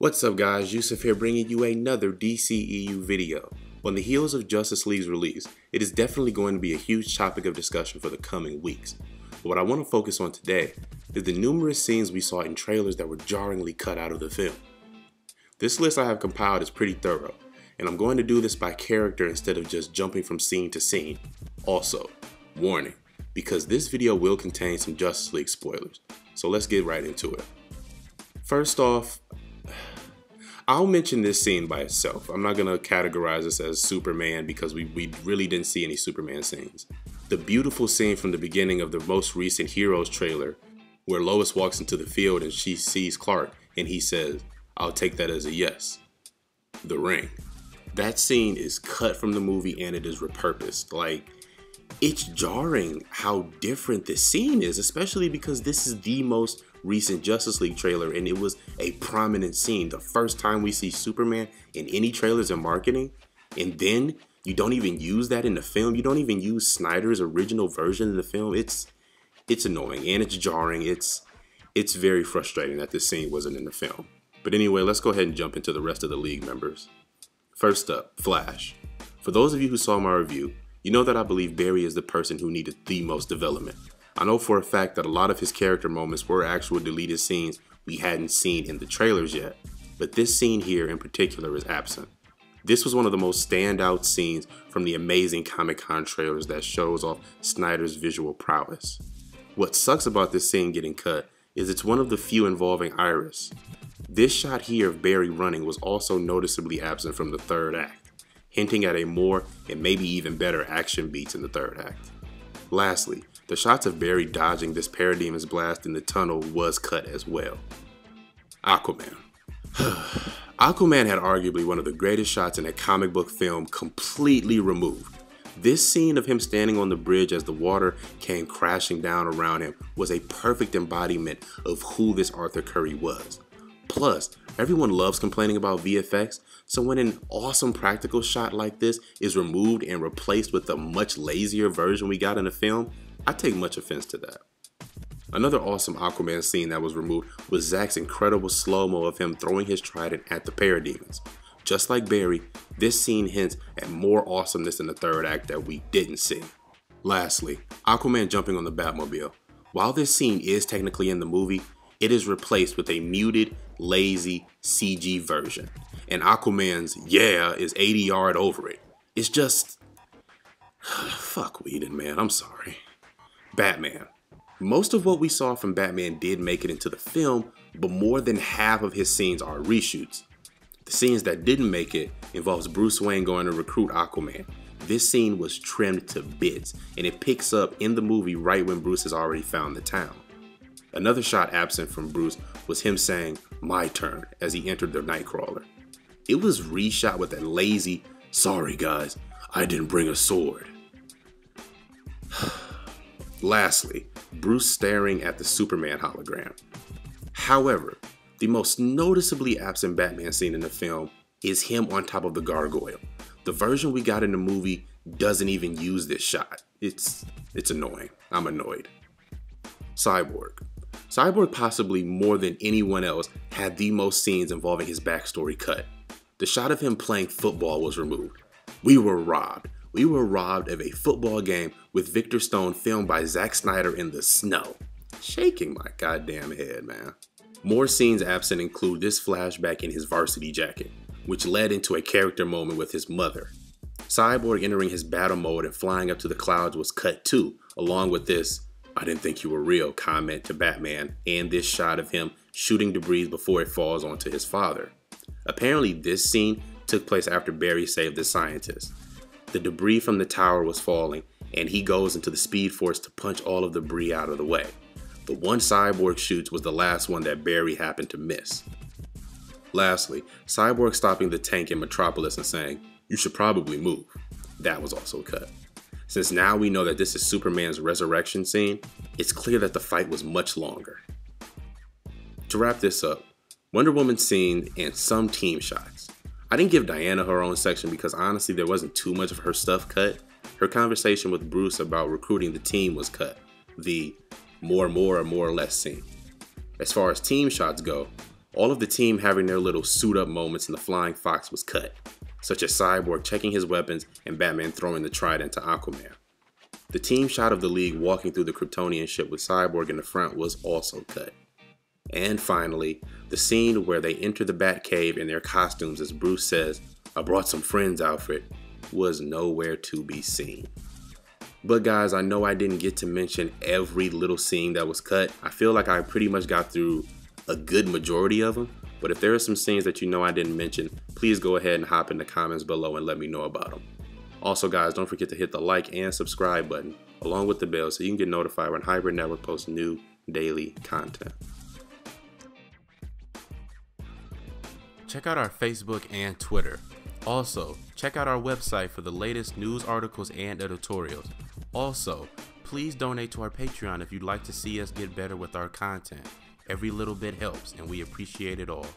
What's up guys, Yusuf here bringing you another DCEU video. On the heels of Justice League's release, it is definitely going to be a huge topic of discussion for the coming weeks. But what I want to focus on today is the numerous scenes we saw in trailers that were jarringly cut out of the film. This list I have compiled is pretty thorough, and I'm going to do this by character instead of just jumping from scene to scene. Also, warning, because this video will contain some Justice League spoilers, so let's get right into it. First off, I'll mention this scene by itself. I'm not going to categorize this as Superman because we really didn't see any Superman scenes. The beautiful scene from the beginning of the most recent Heroes trailer where Lois walks into the field and she sees Clark and he says, "I'll take that as a yes." The ring. That scene is cut from the movie and it is repurposed. Like, it's jarring how different this scene is, especially because this is the most recent Justice League trailer and it was a prominent scene. The first time we see Superman in any trailers and marketing, and then you don't even use that in the film. You don't even use Snyder's original version of the film. It's annoying and it's jarring. It's very frustrating that this scene wasn't in the film. But anyway, let's go ahead and jump into the rest of the League members. First up, Flash. For those of you who saw my review, you know that I believe Barry is the person who needed the most development. I know for a fact that a lot of his character moments were actual deleted scenes we hadn't seen in the trailers yet, but this scene here in particular is absent. This was one of the most standout scenes from the amazing Comic-Con trailers that shows off Snyder's visual prowess. What sucks about this scene getting cut is it's one of the few involving Iris. This shot here of Barry running was also noticeably absent from the third act, hinting at a more and maybe even better action beats in the third act. Lastly, the shots of Barry dodging this Parademon's blast in the tunnel was cut as well. Aquaman. Aquaman had arguably one of the greatest shots in a comic book film completely removed. This scene of him standing on the bridge as the water came crashing down around him was a perfect embodiment of who this Arthur Curry was. Plus, everyone loves complaining about VFX, so when an awesome practical shot like this is removed and replaced with a much lazier version we got in the film, I take much offense to that. Another awesome Aquaman scene that was removed was Zack's incredible slow-mo of him throwing his trident at the Parademons. Just like Barry, this scene hints at more awesomeness in the third act that we didn't see. Lastly, Aquaman jumping on the Batmobile. While this scene is technically in the movie, it is replaced with a muted, lazy CG version. And Aquaman's "yeah" is 80 yards over it. It's just... fuck Whedon, man, I'm sorry. Batman. Most of what we saw from Batman did make it into the film, but more than half of his scenes are reshoots. The scenes that didn't make it involves Bruce Wayne going to recruit Aquaman. This scene was trimmed to bits, and it picks up in the movie right when Bruce has already found the town. Another shot absent from Bruce was him saying, "my turn," as he entered the Nightcrawler. It was reshot with a lazy, "sorry guys, I didn't bring a sword." Lastly, Bruce staring at the Superman hologram. However, the most noticeably absent Batman scene in the film is him on top of the gargoyle. The version we got in the movie doesn't even use this shot. It's annoying. I'm annoyed. Cyborg. Cyborg, possibly more than anyone else, had the most scenes involving his backstory cut. The shot of him playing football was removed. We were robbed. We were robbed of a football game with Victor Stone filmed by Zack Snyder in the snow. Shaking my goddamn head, man. More scenes absent include this flashback in his varsity jacket, which led into a character moment with his mother. Cyborg entering his battle mode and flying up to the clouds was cut too, along with this "I didn't think you were real" comment to Batman, and this shot of him shooting debris before it falls onto his father. Apparently this scene took place after Barry saved the scientist. The debris from the tower was falling, and he goes into the Speed Force to punch all of the debris out of the way. The one Cyborg shoots was the last one that Barry happened to miss. Lastly, Cyborg stopping the tank in Metropolis and saying, "you should probably move." That was also cut. Since now we know that this is Superman's resurrection scene, it's clear that the fight was much longer. To wrap this up, Wonder Woman scene and some team shots. I didn't give Diana her own section because honestly there wasn't too much of her stuff cut. Her conversation with Bruce about recruiting the team was cut. The more or less scene. As far as team shots go, All of the team having their little suit up moments in the Flying Fox was cut, such as Cyborg checking his weapons and Batman throwing the trident to Aquaman. The team shot of the League walking through the Kryptonian ship with Cyborg in the front was also cut. And finally, the scene where they enter the Batcave in their costumes as Bruce says, "I brought some friends, Alfred," was nowhere to be seen. But guys, I know I didn't get to mention every little scene that was cut. I feel like I pretty much got through a good majority of them. But if there are some scenes that you know I didn't mention, please go ahead and hop in the comments below and let me know about them. Also guys, don't forget to hit the like and subscribe button along with the bell so you can get notified when Hybrid Network posts new daily content. Check out our Facebook and Twitter. Also, check out our website for the latest news articles and editorials. Also, please donate to our Patreon if you'd like to see us get better with our content. Every little bit helps and we appreciate it all.